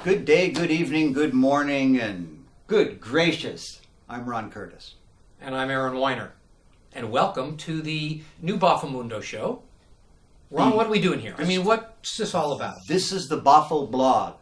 Good day, good evening, good morning, and good gracious. I'm Ron Curtis. And I'm Aaron Weiner. And welcome to the new Boffomundo show. Ron, what are we doing here? I mean, what's this all about? This is the BoffoBlog.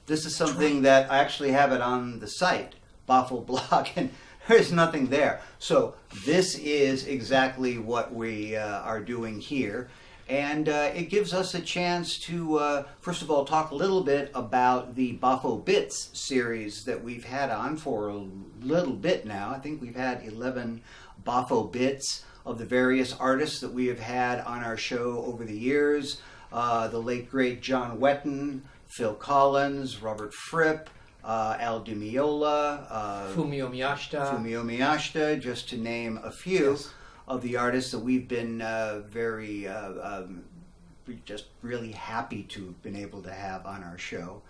This is something that I actually have it on the site, BoffoBlog, and there's nothing there. So this is exactly what we are doing here. And it gives us a chance to, first of all, talk a little bit about the Boffo Bits series that we've had on for a little bit now. I think we've had 11 Boffo Bits of the various artists that we have had on our show over the years. The late, great John Wetton, Phil Collins, Robert Fripp, Al Di Meola, Fumio Miyashita, just to name a few. Yes. Of the artists that we've been just really happy to have been able to have on our show.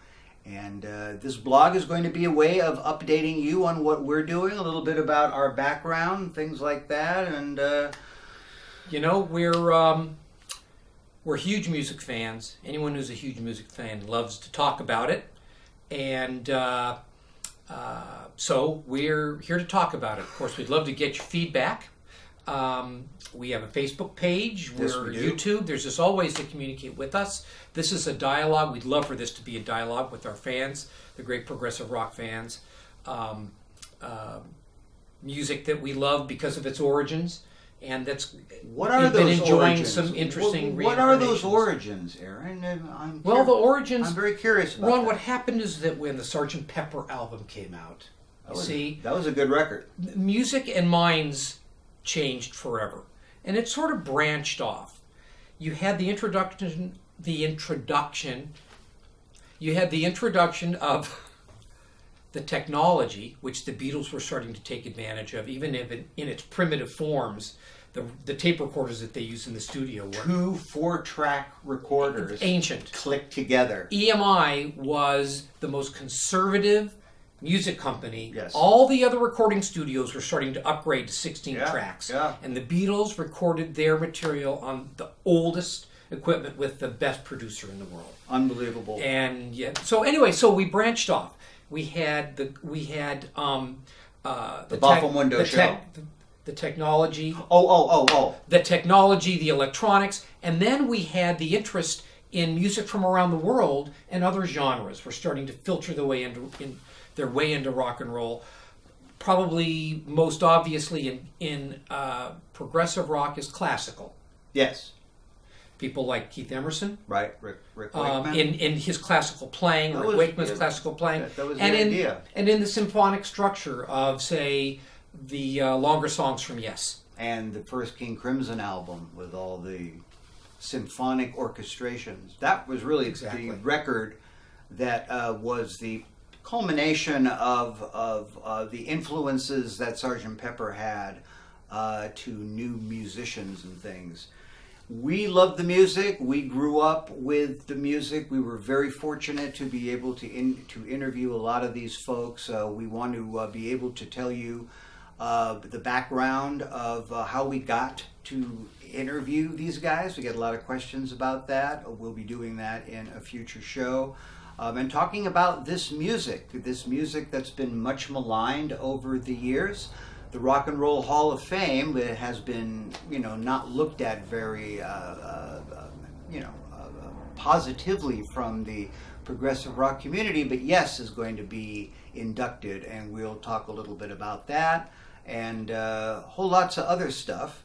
And this blog is going to be a way of updating you on what we're doing, a little bit about our background, things like that. And we're huge music fans. Anyone who's a huge music fan loves to talk about it. And so we're here to talk about it. Of course, we'd love to get your feedback. We have a Facebook page. Yes, we're we do. YouTube. There's just always to communicate with us. This is a dialogue. We'd love for this to be a dialogue with our fans, the great progressive rock fans. Music that we love because of its origins, and that's what are we've been those enjoying origins? some interesting. What are those reincarnations. origins, Aaron? The origins. I'm very curious about Ron, that. what happened is that when the Sgt. Pepper album came out, That was a good record. music and minds changed forever, and it sort of branched off. You had the introduction of the technology, which the Beatles were starting to take advantage of, even if in its primitive forms. The tape recorders that they used in the studio were 2 4-track recorders ancient. clicked together. EMI was the most conservative music company. Yes. All the other recording studios were starting to upgrade to 16 Yeah, tracks. yeah. And the Beatles recorded their material on the oldest equipment with the best producer in the world. Unbelievable. And so we branched off. We had the Boffomundo show. The technology. Oh. The technology, the electronics, and then we had the interest in music from around the world and other genres. We're starting to filter their way into rock and roll. Probably most obviously in progressive rock is classical. Yes. People like Keith Emerson, Right. Rick Wakeman. in his classical playing, That Rick was- Wakeman's yeah, classical playing, that was the and idea. in the symphonic structure of, say, the longer songs from Yes. And the first King Crimson album with all the symphonic orchestrations. That was really Exactly. the record that was the culmination of the influences that Sgt. Pepper had to new musicians and things. We loved the music. We grew up with the music. We were very fortunate to be able to interview a lot of these folks. We want to be able to tell you the background of how we got to interview these guys. We get a lot of questions about that. We'll be doing that in a future show. And talking about this music that's been much maligned over the years. The Rock and Roll Hall of Fame has been, not looked at very, positively from the progressive rock community, but Yes is going to be inducted, and we'll talk a little bit about that and whole lots of other stuff.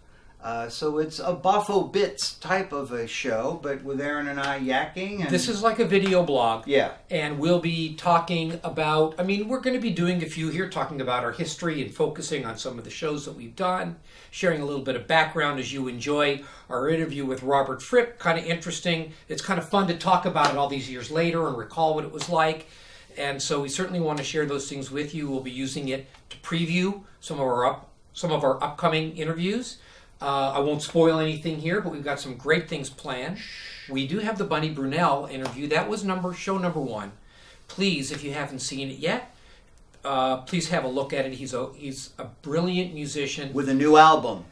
So it's a Boffo Bits type of a show, but with Aaron and I yakking. And This is like a video blog. Yeah. And we'll be talking about, we're going to be doing a few here, talking about our history and focusing on some of the shows that we've done, sharing a little bit of background as you enjoy our interview with Robert Fripp. Kind of interesting. It's kind of fun to talk about it all these years later and recall what it was like. And so we certainly want to share those things with you. We'll be using it to preview some of our upcoming interviews. I won't spoil anything here, but we've got some great things planned. We do have the Bunny Brunel interview. That was show number 1. Please, if you haven't seen it yet, please have a look at it. He's a brilliant musician with a new album.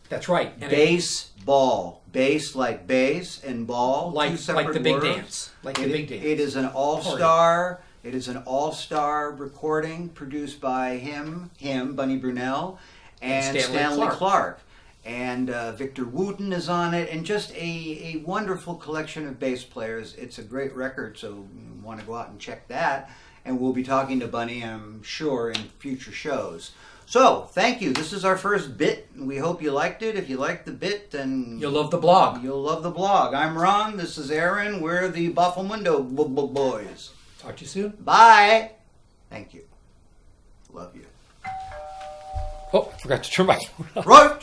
That's right. And Baseball. Bass like bass and ball. Two like separate the big words. dance. Like the big dance. It is an all-star. It is an all-star recording produced by him, Bunny Brunell, and Stanley Clarke. And Victor Wooten is on it, and just a wonderful collection of bass players. It's a great record, so you want to go out and check that. And we'll be talking to Bunny, I'm sure, in future shows. So, thank you. This is our first bit. We hope you liked it. If you liked the bit, then you'll love the blog. You'll love the blog. I'm Ron. This is Aaron. We're the Boffomundo Boys. Talk to you soon. Bye. Thank you. Love you. Oh, I forgot to turn my phone off. Right.